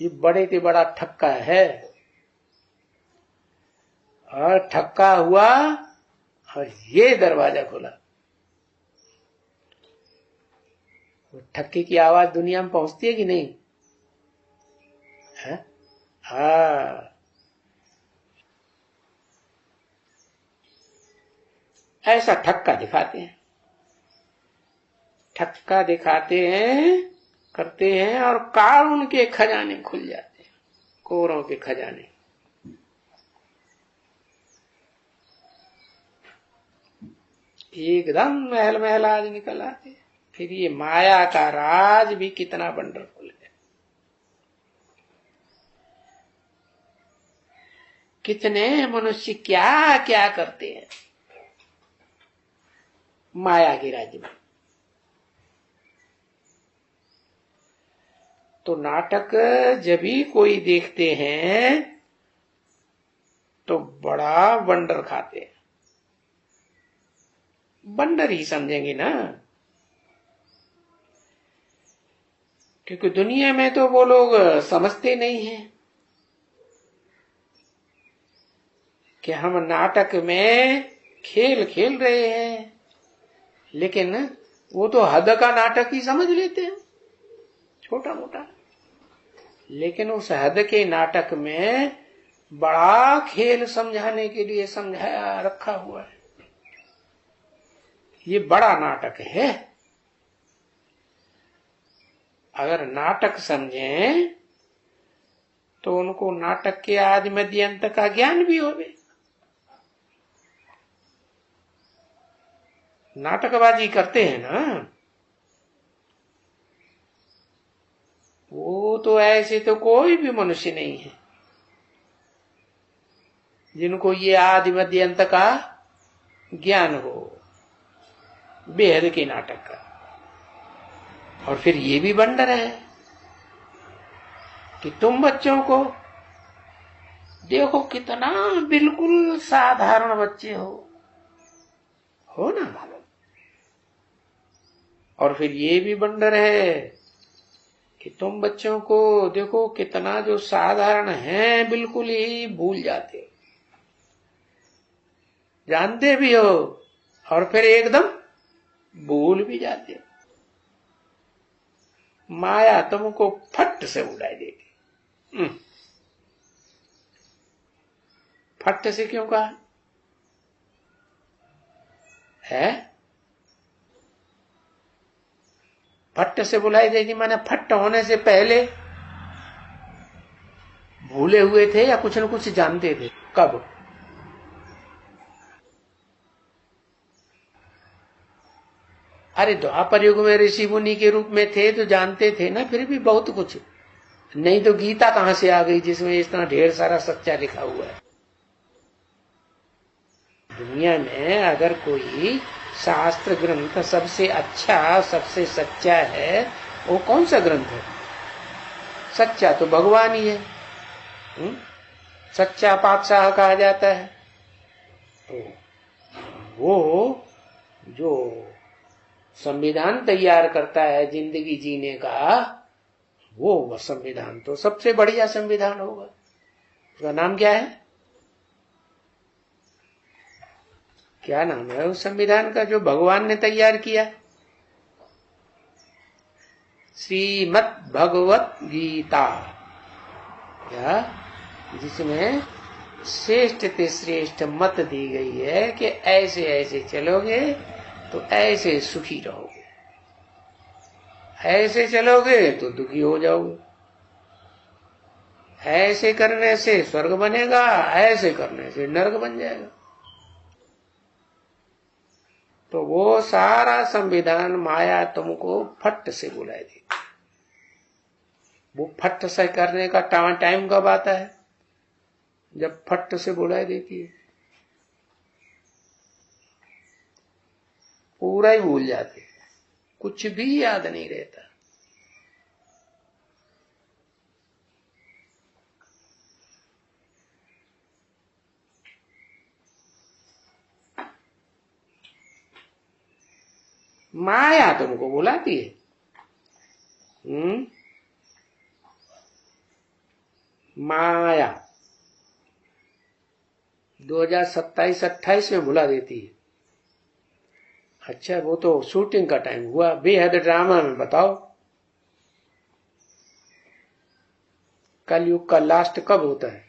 ये बड़े से बड़ा ठक्का है। और ठक्का हुआ और ये दरवाजा खुला। वो ठक्के की आवाज दुनिया में पहुंचती है कि नहीं है? हाँ, ऐसा ठक्का दिखाते हैं, ठक्का दिखाते हैं, करते हैं, और कारुण के खजाने खुल जाते हैं, कोरों के खजाने। एकदम महल महल आज निकल आते। फिर ये माया का राज भी कितना वंडरफुल है। कितने मनुष्य क्या क्या करते हैं माया के राज्य में। तो नाटक जब भी कोई देखते हैं तो बड़ा वंडर खाते हैं, वंडर ही समझेंगे ना, क्योंकि दुनिया में तो वो लोग समझते नहीं हैं कि हम नाटक में खेल खेल रहे हैं, लेकिन वो तो हद का नाटक ही समझ लेते हैं, छोटा मोटा। लेकिन उस हद के नाटक में बड़ा खेल समझाने के लिए समझाया रखा हुआ है। ये बड़ा नाटक है। अगर नाटक समझें तो उनको नाटक के आदि मध्य अंत का ज्ञान भी होवे। नाटकबाजी करते हैं ना, वो तो ऐसे तो कोई भी मनुष्य नहीं है जिनको ये आदि मध्य अंत का ज्ञान हो, बेहद के नाटक का। और फिर ये भी वंडर है कि तुम बच्चों को देखो, कितना बिल्कुल साधारण बच्चे हो ना। और फिर ये भी वंडर है कि तुम बच्चों को देखो, कितना जो साधारण है बिल्कुल ही भूल जाते हो, जानते भी हो और फिर एकदम भूल भी जाते हो। माया तुमको फट से उड़ा देगी। फट से क्यों कहा है? फट से बुलाई देगी माने फट होने से पहले भूले हुए थे या कुछ न कुछ जानते थे? कब? अरे द्वापर युग में ऋषि मुनि के रूप में थे तो जानते थे ना, फिर भी बहुत कुछ। नहीं तो गीता कहां से आ गई जिसमें इतना ढेर सारा सच्चा लिखा हुआ है? दुनिया में अगर कोई शास्त्र ग्रंथ सबसे अच्छा, सबसे सच्चा है, वो कौन सा ग्रंथ है? सच्चा तो भगवान ही है। सच्चा पातशाह कहा जाता है। तो वो जो संविधान तैयार करता है जिंदगी जीने का, वो संविधान तो सबसे बढ़िया संविधान होगा। उसका नाम क्या है? क्या नाम है उस संविधान का जो भगवान ने तैयार किया? श्रीमद् भगवत गीता, क्या? जिसमें श्रेष्ठ से श्रेष्ठ मत दी गई है कि ऐसे ऐसे चलोगे तो ऐसे सुखी रहोगे, ऐसे चलोगे तो दुखी हो जाओगे, ऐसे करने से स्वर्ग बनेगा, ऐसे करने से नरक बन जाएगा। तो वो सारा संविधान माया तुमको फट से बुला देगी। वो फट से करने का टाइम कब आता है? जब फट से बुला देती है, पूरा ही भूल जाते, कुछ भी याद नहीं रहता। माया तुमको बुलाती है। माया 2027-28 में बुला देती है। अच्छा, वो तो शूटिंग का टाइम हुआ, बेहद ड्रामा में बताओ कलयुग का लास्ट कब होता है?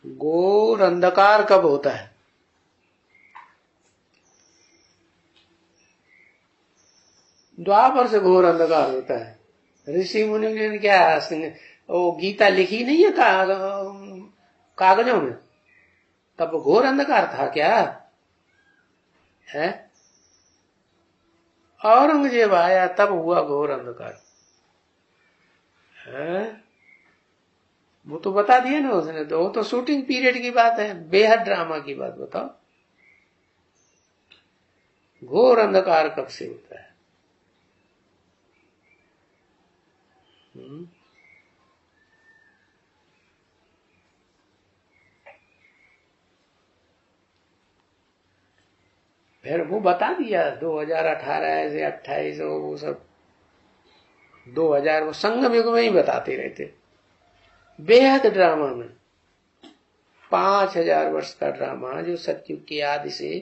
घोर अंधकार कब होता है? द्वापर से घोर अंधकार होता है। ऋषि मुनि ने क्या वो गीता लिखी नहीं है कागजों में, तब घोर अंधकार था क्या है? औरंगजेब आया तब हुआ घोर अंधकार है। वो तो बता दिया ना उसने, तो वो तो शूटिंग पीरियड की बात है, बेहद ड्रामा की बात बताओ। घोर अंधकार कब से होता है? फिर वो बता दिया 2018 से 28 वो सब 2000 वो संगम युग में ही बताते रहते, बेहद ड्रामा में। 5000 वर्ष का ड्रामा जो सतयुग की आदि से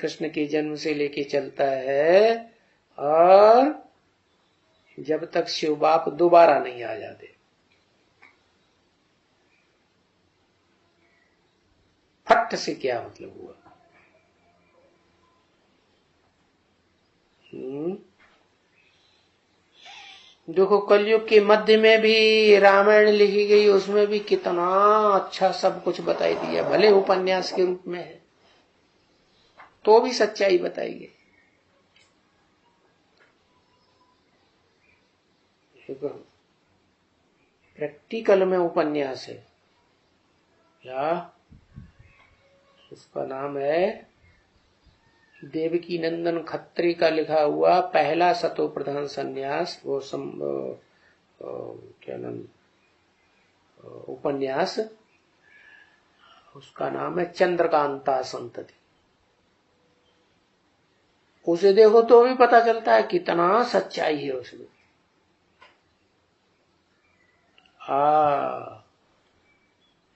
कृष्ण के जन्म से लेके चलता है, और जब तक शिव बाप दोबारा नहीं आ जाते। फट से क्या मतलब हुआ? देखो कलयुग के मध्य में भी रामायण लिखी गई, उसमें भी कितना अच्छा सब कुछ बताई दिया, भले उपन्यास के रूप में है तो भी सच्चाई बताई गई। प्रैक्टिकल में उपन्यास है क्या? उसका नाम है देवकी नंदन खत्री का लिखा हुआ पहला सतो प्रधान संन्यास, वो क्या नाम उपन्यास, उसका नाम है चंद्रकांता संतति। उसे देखो तो भी पता चलता है कितना सच्चाई है उसमें।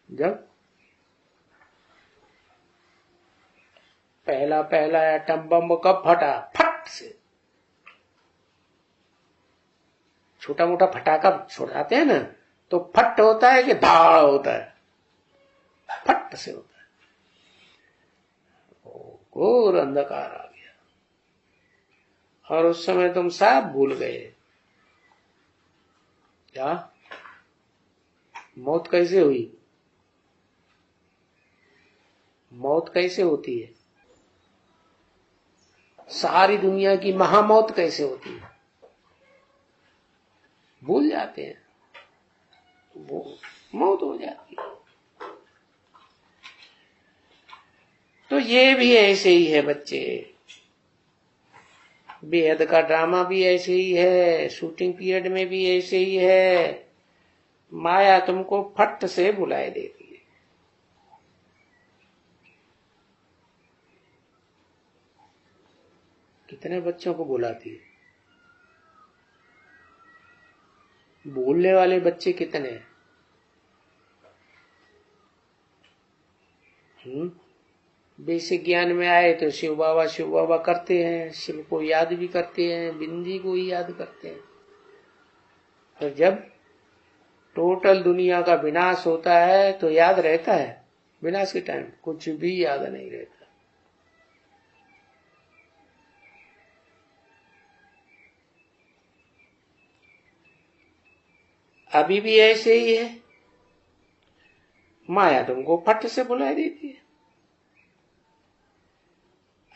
जब पहला पहला एटम बम कब फटा? फट से। छोटा मोटा फटाका छोड़ाते हैं ना, तो फट होता है कि धाड़ होता है? फट से होता है। घोर अंधकार आ गया, और उस समय तुम सब भूल गए क्या? मौत कैसे हुई? मौत कैसे होती है? सारी दुनिया की महामौत कैसे होती है? भूल जाते हैं, वो मौत हो जाती है। तो ये भी ऐसे ही है बच्चे, बेहद का ड्रामा भी ऐसे ही है, शूटिंग पीरियड में भी ऐसे ही है। माया तुमको फट से बुलाए देती है। कितने बच्चों को बुलाती है? बोलने वाले बच्चे कितने हैं? बेसिक ज्ञान में आए तो शिव बाबा करते हैं, शिव को याद भी करते हैं, बिंदी को ही याद करते हैं। तो जब टोटल दुनिया का विनाश होता है तो याद रहता है? विनाश के टाइम कुछ भी याद नहीं रहता। अभी भी ऐसे ही है, माया तुमको फट से बुला देती है।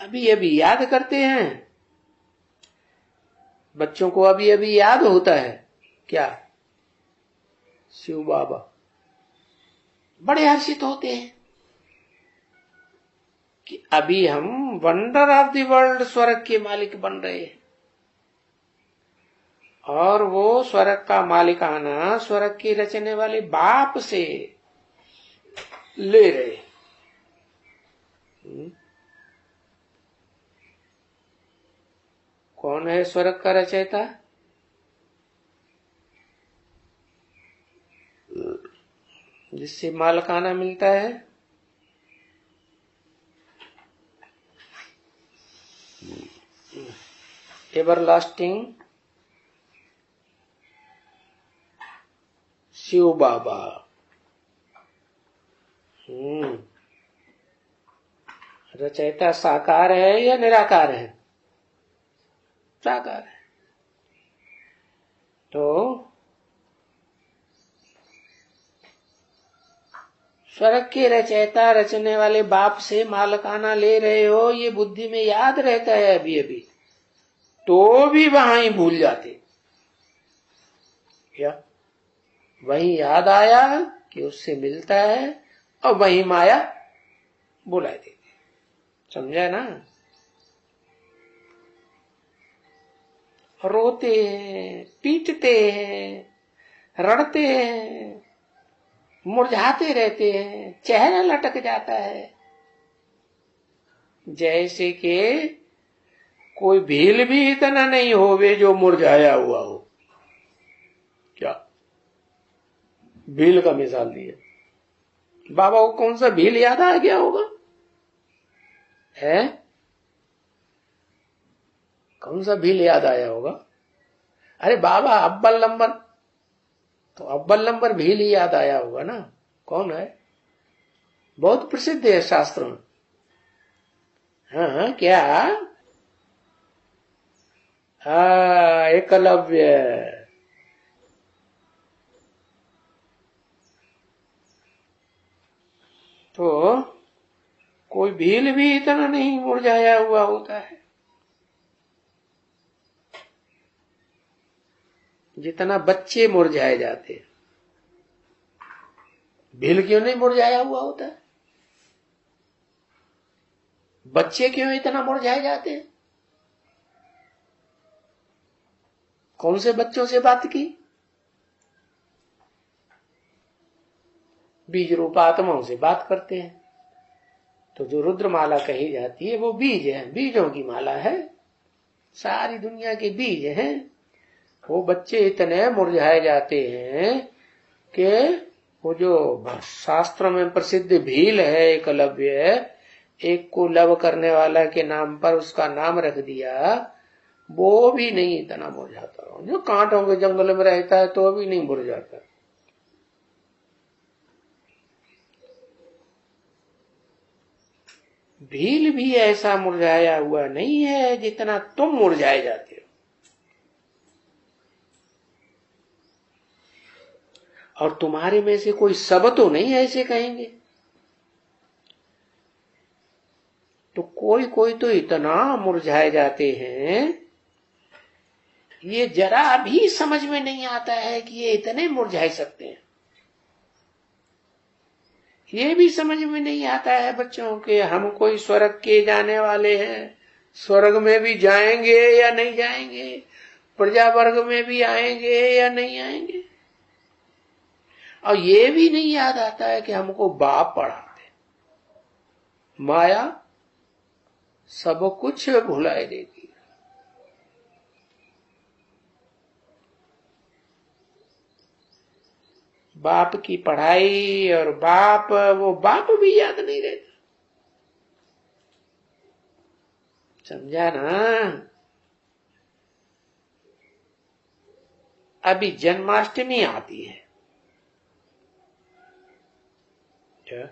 अभी अभी याद करते हैं बच्चों को, अभी अभी याद होता है क्या? शिव बाबा बड़े हर्षित होते हैं कि अभी हम वंडर ऑफ द वर्ल्ड स्वर्ग के मालिक बन रहे हैं, और वो स्वर्ग का मालिकाना स्वर्ग के रचने वाले बाप से ले रहे। कौन है स्वर्ग का रचयिता? जिससे मालकाना मिलता है। एवरलास्टिंग शिव बाबा। रचयिता साकार है या निराकार है? साकार है। तो स्वर्ग के रचयिता रचने वाले बाप से मालकाना ले रहे हो, ये बुद्धि में याद रहता है अभी अभी, तो भी वहां ही भूल जाते। क्या वही याद आया कि उससे मिलता है और वही माया बुला देती। समझा ना? रोते हैं, पीटते हैं, रड़ते हैं, मुरझाते रहते हैं, चेहरा लटक जाता है, जैसे कि कोई भील भी इतना नहीं होवे जो मुरझाया हुआ हो। क्या भील का मिसाल दिया? बाबा को कौन सा भील याद आ गया होगा? है कौन सा भील याद आया होगा? अरे बाबा अव्वल नंबर, तो अव्वल नंबर भील ही याद आया होगा ना। कौन है? बहुत प्रसिद्ध है शास्त्रों में। हाँ क्या? एकलव्य। तो कोई भील भी इतना नहीं मुरझाया हुआ होता है जितना बच्चे मुरझाए जाते हैं। भील क्यों नहीं मुरझाया हुआ होता है? बच्चे क्यों इतना मुरझाए जाते हैं? कौन से बच्चों से बात की? बीज रूप आत्माओं से बात करते हैं। तो जो रुद्रमाला कही जाती है वो बीज है, बीजों की माला है, सारी दुनिया के बीज हैं। वो बच्चे इतने मुरझाए जाते हैं कि वो जो शास्त्र में प्रसिद्ध भील है एकलव्य, एक को लव करने वाला के नाम पर उसका नाम रख दिया, वो भी नहीं इतना मुरझाता। जो कांटों के जंगल में रहता है तो भी नहीं मुरझाता। भील भी ऐसा मुरझाया हुआ नहीं है जितना तुम मुरझाए जाते हो। और तुम्हारे में से कोई सब तो नहीं ऐसे कहेंगे। तो कोई कोई तो इतना मुरझाए जाते हैं, ये जरा भी समझ में नहीं आता है कि ये इतने मुरझाए सकते हैं। ये भी समझ में नहीं आता है बच्चों के हम कोई स्वर्ग के जाने वाले हैं, स्वर्ग में भी जाएंगे या नहीं जाएंगे, प्रजा वर्ग में भी आएंगे या नहीं आएंगे। और ये भी नहीं याद आता है कि हमको बाप पढ़ाते। माया सब कुछ भुलाए देती। बाप की पढ़ाई और बाप, वो बाप भी याद नहीं रहता। समझा ना? अभी जन्माष्टमी आती है। क्या?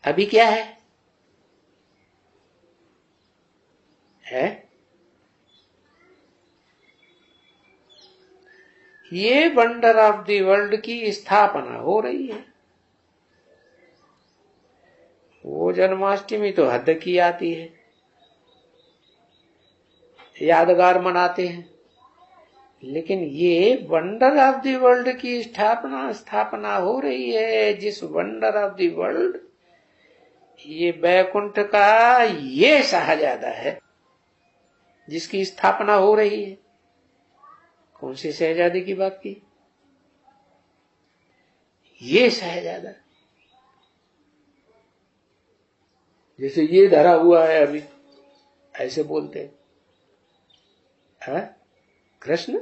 अभी क्या है? ये वंडर ऑफ द वर्ल्ड की स्थापना हो रही है। वो जन्माष्टमी तो हद की आती है, यादगार मनाते हैं। लेकिन ये वंडर ऑफ द वर्ल्ड की स्थापना हो रही है। जिस वंडर ऑफ द वर्ल्ड, ये बैकुंठ का ये शहजादा है जिसकी स्थापना हो रही है। कौन सी शहजादी की बात की? ये शहजादा। जैसे ये धरा हुआ है अभी, ऐसे बोलते हैं कृष्ण।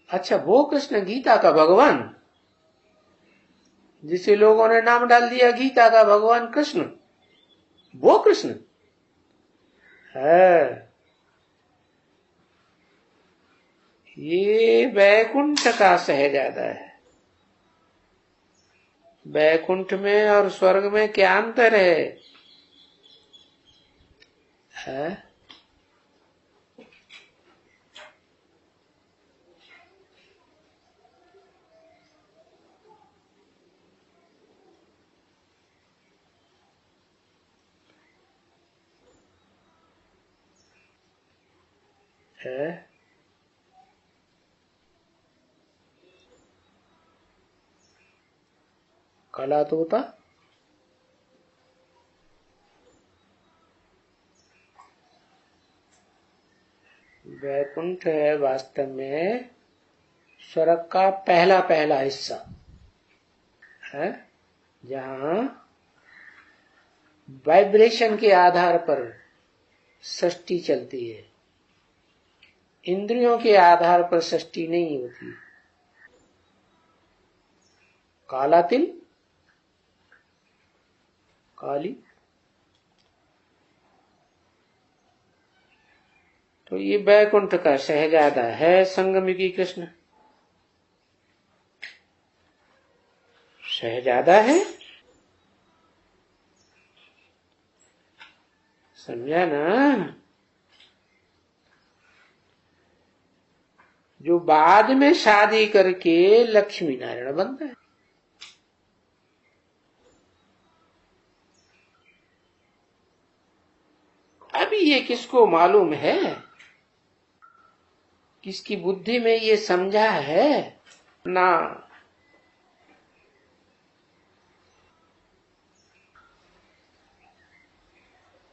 अच्छा, वो कृष्ण गीता का भगवान, जिसे लोगों ने नाम डाल दिया गीता का भगवान कृष्ण, वो कृष्ण है। ये वैकुंठ का शहजादा है। वैकुंठ में और स्वर्ग में क्या अंतर है? है? है? काला तोता वैकुंठ है वास्तव में स्वर्ग का पहला पहला हिस्सा है, जहां वाइब्रेशन के आधार पर सृष्टि चलती है, इंद्रियों के आधार पर सृष्टि नहीं होती। काला तिल, काली, तो ये वैकुंठ का शहजादा है संगमयुगी कृष्ण। शहजादा है, समझा ना? जो बाद में शादी करके लक्ष्मी नारायण बनता है। अभी ये किसको मालूम है? किसकी बुद्धि में ये समझा है ना?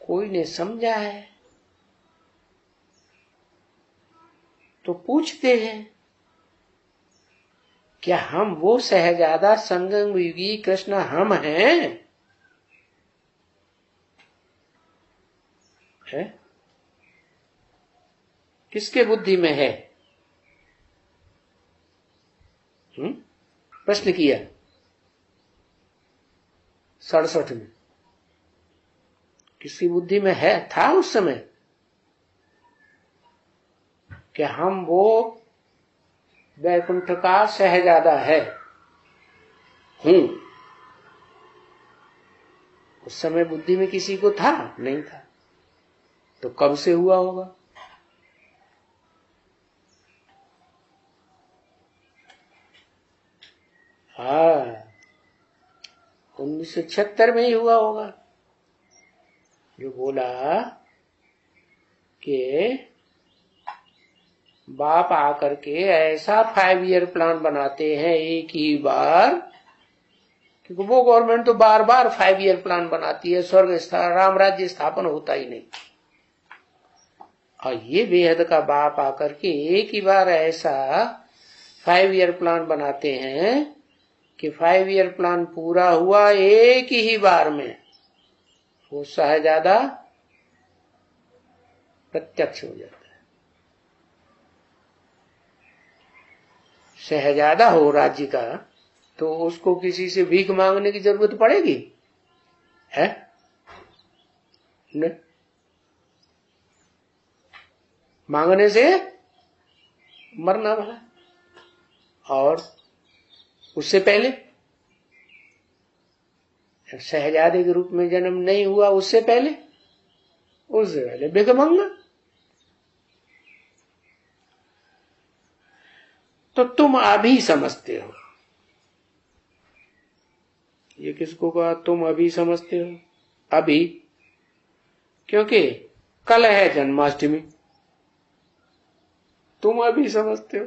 कोई ने समझा है तो पूछते हैं, क्या हम वो शहजादा संगम युगी कृष्ण हम हैं? है? किसके बुद्धि में है? प्रश्न किया 67 में। किसकी बुद्धि में है, था उस समय कि हम वो वैकुंठ का शहजादा है? उस समय बुद्धि में किसी को था? नहीं था। तो कब से हुआ होगा? हाँ, 1976 में ही हुआ होगा। जो बोला कि बाप आकर के ऐसा 5 ईयर प्लान बनाते हैं एक ही बार, क्योंकि वो गवर्नमेंट तो बार बार 5 ईयर प्लान बनाती है, स्वर्ग राम राज्य स्थापन होता ही नहीं। और ये बेहद का बाप आकर के एक ही बार ऐसा 5 ईयर प्लान बनाते हैं कि 5 ईयर प्लान पूरा हुआ एक ही बार में, वो शहजादा प्रत्यक्ष हो जाता है। शहजादा हो राज्य का तो उसको किसी से भीख मांगने की जरूरत पड़ेगी? है न? मांगने से मरना वाला। और उससे पहले शहजादे के रूप में जन्म नहीं हुआ, उससे पहले भीख मांगना। तो तुम अभी समझते हो। ये किसको कहा तुम अभी समझते हो? अभी, क्योंकि कल है जन्माष्टमी, तुम अभी समझते हो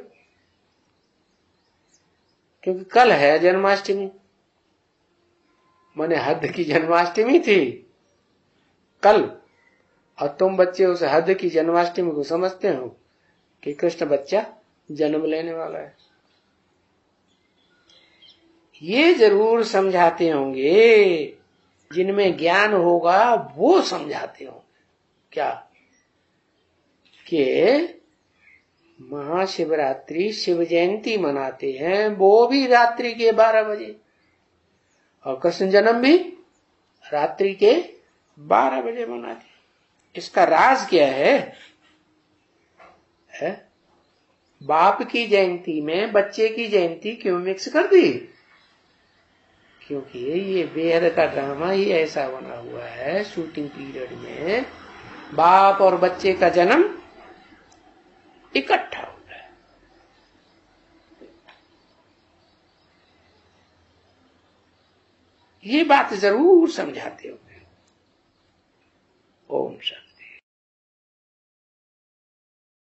क्योंकि कल है जन्माष्टमी। माने हद की जन्माष्टमी थी कल, और तुम बच्चे उस हद की जन्माष्टमी को समझते हो कि कृष्ण बच्चा जन्म लेने वाला है। ये जरूर समझाते होंगे जिनमें ज्ञान होगा वो समझाते हो क्या कि महाशिवरात्रि शिव जयंती मनाते हैं वो भी रात्रि के 12 बजे, और कृष्ण जन्म भी रात्रि के 12 बजे मनाते हैं। इसका राज क्या है? बाप की जयंती में बच्चे की जयंती क्यों मिक्स कर दी? क्योंकि ये वेद का ड्रामा ही ऐसा बना हुआ है, शूटिंग पीरियड में बाप और बच्चे का जन्म इकट्ठा हो रहा है। ये बात जरूर समझाते हो। ओम शांति।